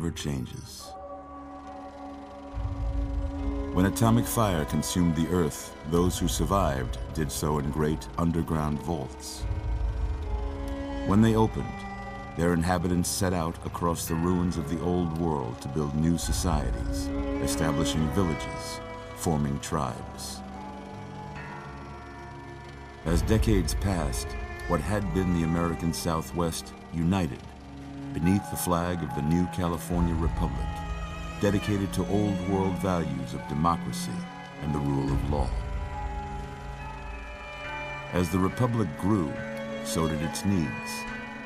never changes. When atomic fire consumed the Earth, those who survived did so in great underground vaults. When they opened, their inhabitants set out across the ruins of the old world to build new societies, establishing villages, forming tribes. As decades passed, what had been the American Southwest united beneath the flag of the new California Republic, dedicated to old world values of democracy and the rule of law. As the Republic grew, so did its needs.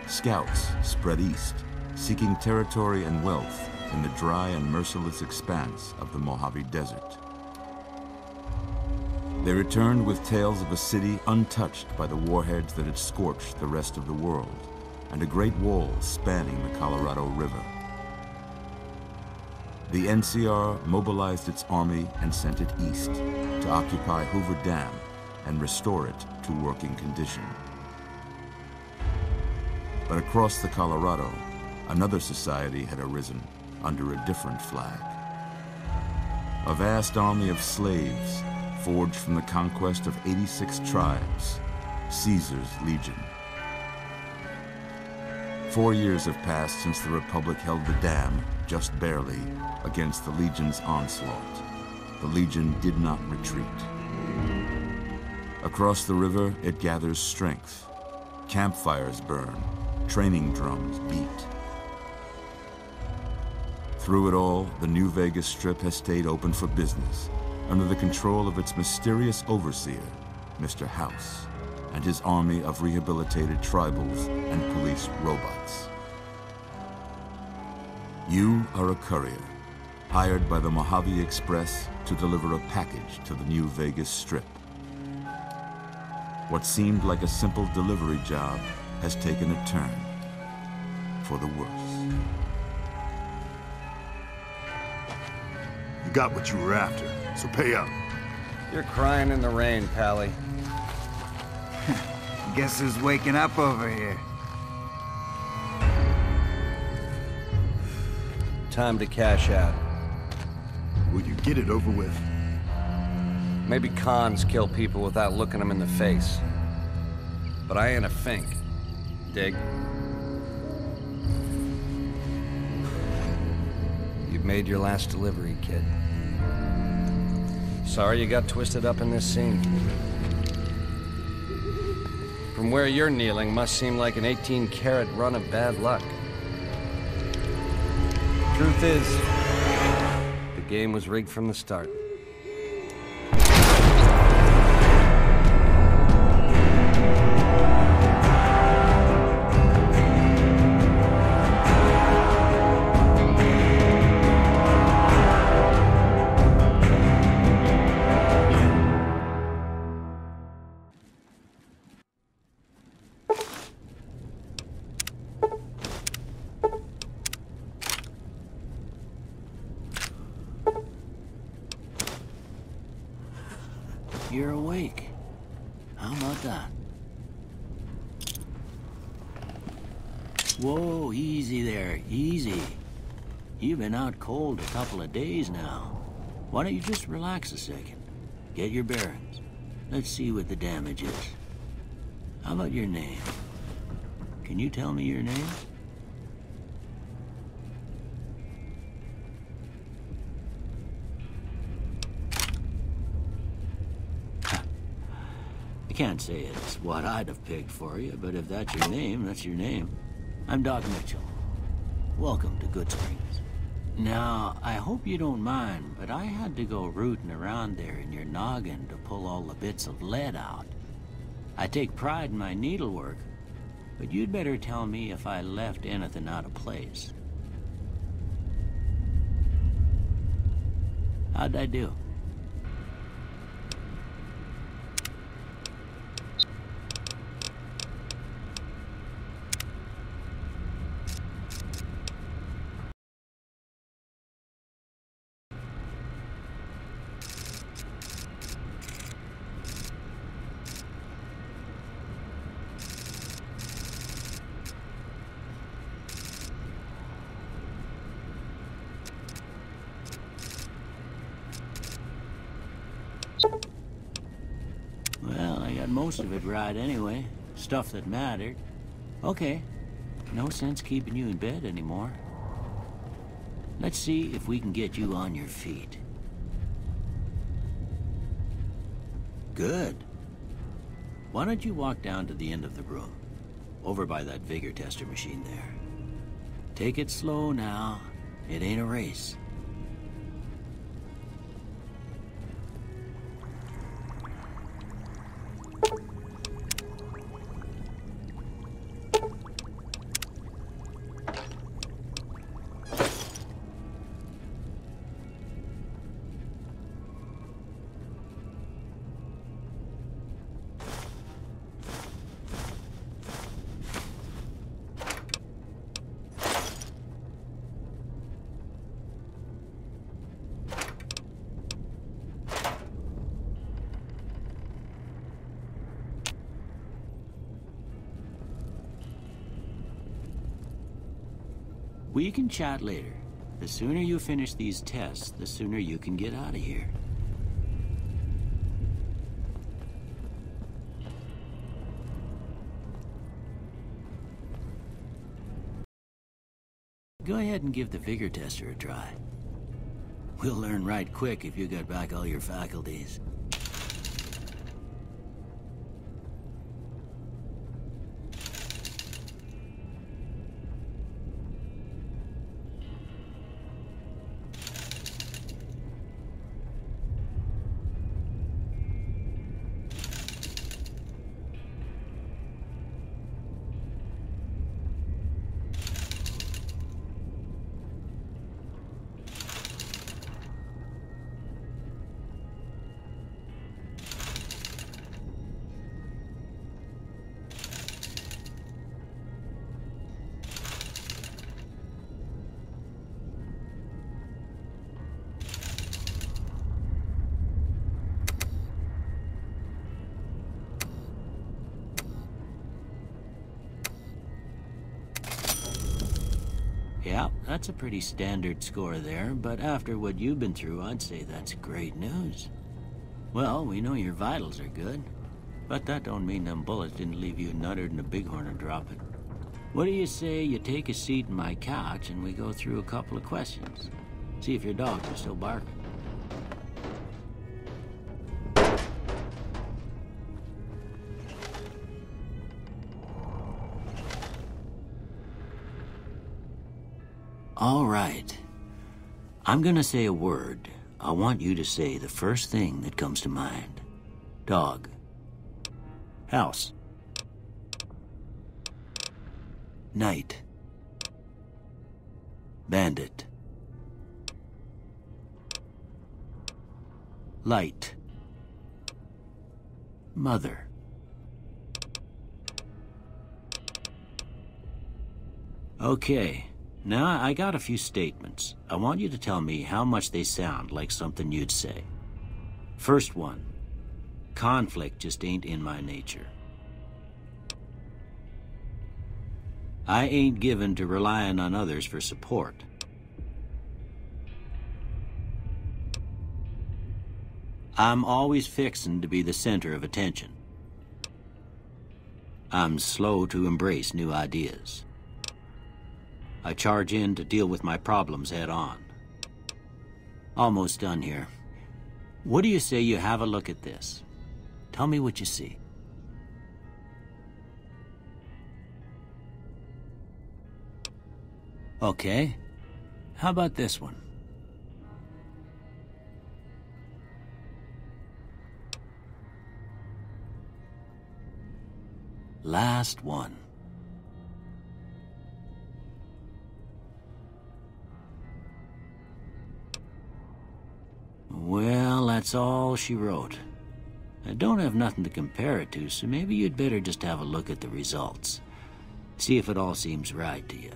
Scouts spread east, seeking territory and wealth in the dry and merciless expanse of the Mojave Desert. They returned with tales of a city untouched by the warheads that had scorched the rest of the world, and a great wall spanning the Colorado River. The NCR mobilized its army and sent it east to occupy Hoover Dam and restore it to working condition. But across the Colorado, another society had arisen under a different flag. A vast army of slaves forged from the conquest of 86 tribes, Caesar's Legion. 4 years have passed since the Republic held the dam, just barely, against the Legion's onslaught. The Legion did not retreat. Across the river, it gathers strength. Campfires burn, training drums beat. Through it all, the New Vegas Strip has stayed open for business, under the control of its mysterious overseer, Mr. House, and his army of rehabilitated tribals and police robots. You are a courier, hired by the Mojave Express to deliver a package to the New Vegas Strip. What seemed like a simple delivery job has taken a turn for the worse. You got what you were after, so pay up. You're crying in the rain, Pally. Guess who's waking up over here? Time to cash out. Will you get it over with? Maybe cons kill people without looking them in the face. But I ain't a fink. Dig? You've made your last delivery, kid. Sorry you got twisted up in this scene. From where you're kneeling must seem like an 18-carat run of bad luck. Truth is, the game was rigged from the start. You're awake. How about that? Whoa, easy there, easy. You've been out cold a couple of days now. Why don't you just relax a second? Get your bearings. Let's see what the damage is. How about your name? Can you tell me your name? I can't say it's what I'd have picked for you, but if that's your name, that's your name. I'm Doc Mitchell. Welcome to Goodsprings. Now, I hope you don't mind, but I had to go rooting around there in your noggin to pull all the bits of lead out. I take pride in my needlework, but you'd better tell me if I left anything out of place. How'd I do? got most of it right anyway. Stuff that mattered. Okay. No sense keeping you in bed anymore. Let's see if we can get you on your feet. Good. Why don't you walk down to the end of the room? Over by that vigor tester machine there. Take it slow now. It ain't a race. We can chat later. The sooner you finish these tests, the sooner you can get out of here. Go ahead and give the vigor tester a try. We'll learn right quick if you got back all your faculties. Yeah, that's a pretty standard score there, but after what you've been through, I'd say that's great news. Well, we know your vitals are good, but that don't mean them bullets didn't leave you nuttered and a bighorn dropping. What do you say you take a seat in my couch and we go through a couple of questions? See if your dogs are still barking. All right. I'm gonna say a word. I want you to say the first thing that comes to mind. Dog. House. Night. Bandit. Light. Mother. Okay. Now, I got a few statements. I want you to tell me how much they sound like something you'd say. First one. Conflict just ain't in my nature. I ain't given to relying on others for support. I'm always fixin' to be the center of attention. I'm slow to embrace new ideas. I charge in to deal with my problems head on. Almost done here. What do you say you have a look at this? Tell me what you see. Okay. How about this one? Last one. Well, that's all she wrote. I don't have nothing to compare it to, so maybe you'd better just have a look at the results. See if it all seems right to you.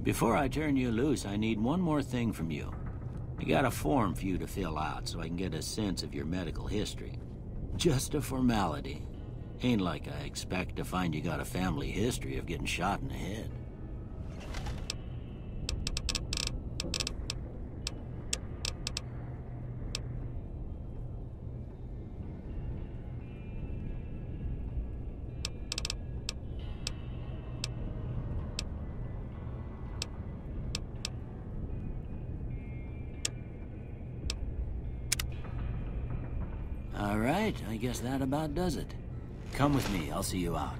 Before I turn you loose, I need one more thing from you. I got a form for you to fill out so I can get a sense of your medical history. Just a formality. Ain't like I expect to find you got a family history of getting shot in the head. All right, I guess that about does it. Come with me, I'll see you out.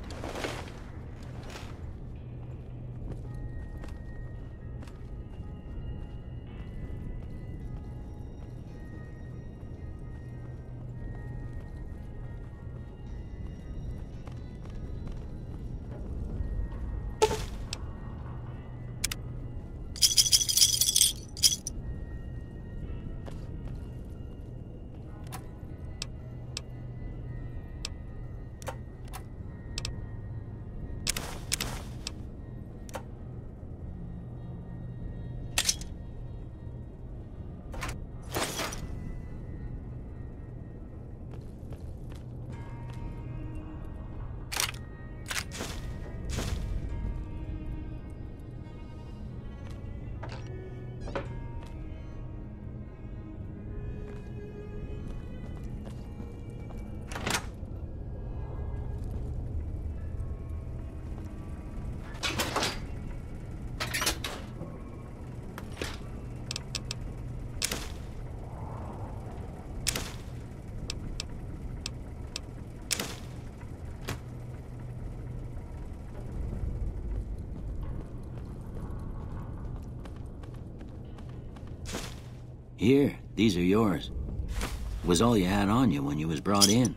Here, these are yours. Was all you had on you when you was brought in.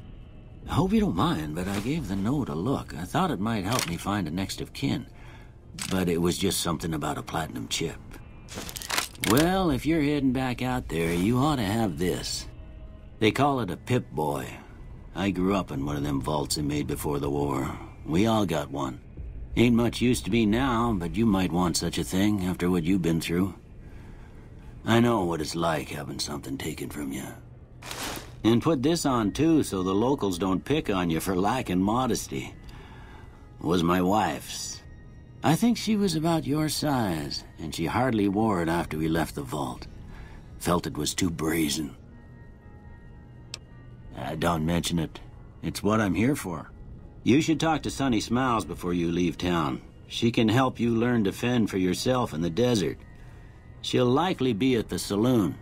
I hope you don't mind, but I gave the note a look. I thought it might help me find a next of kin. But it was just something about a platinum chip. Well, if you're heading back out there, you ought to have this. They call it a Pip-Boy. I grew up in one of them vaults they made before the war. We all got one. Ain't much use to me now, but you might want such a thing after what you've been through. I know what it's like having something taken from you. And put this on, too, so the locals don't pick on you for lacking modesty. Was my wife's. I think she was about your size, and she hardly wore it after we left the vault. Felt it was too brazen. Don't mention it. It's what I'm here for. You should talk to Sunny Smiles before you leave town. She can help you learn to fend for yourself in the desert. She'll likely be at the saloon.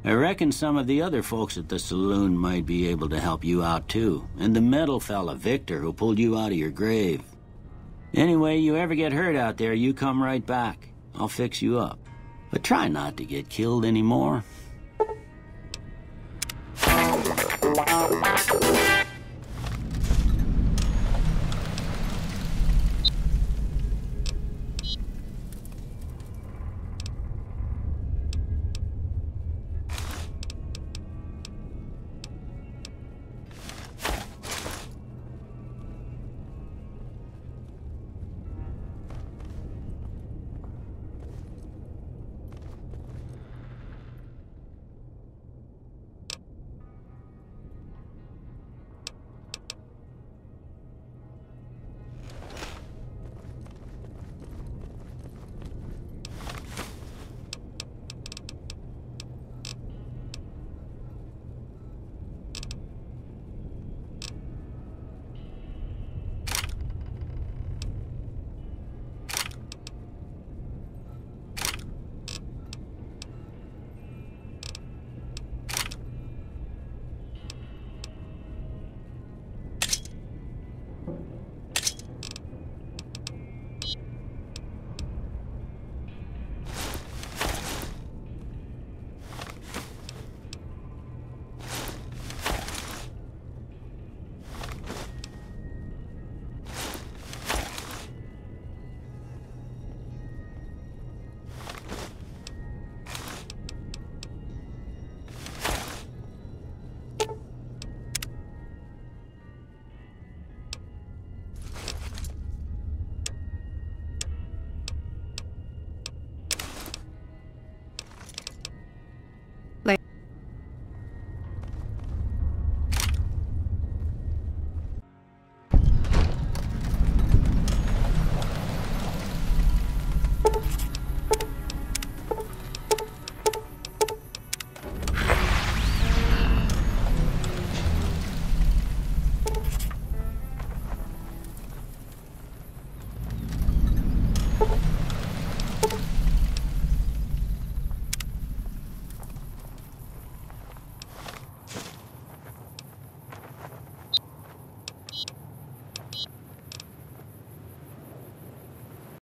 I reckon some of the other folks at the saloon might be able to help you out too. And the metal fella, Victor, who pulled you out of your grave. Anyway, you ever get hurt out there, you come right back. I'll fix you up. But try not to get killed anymore.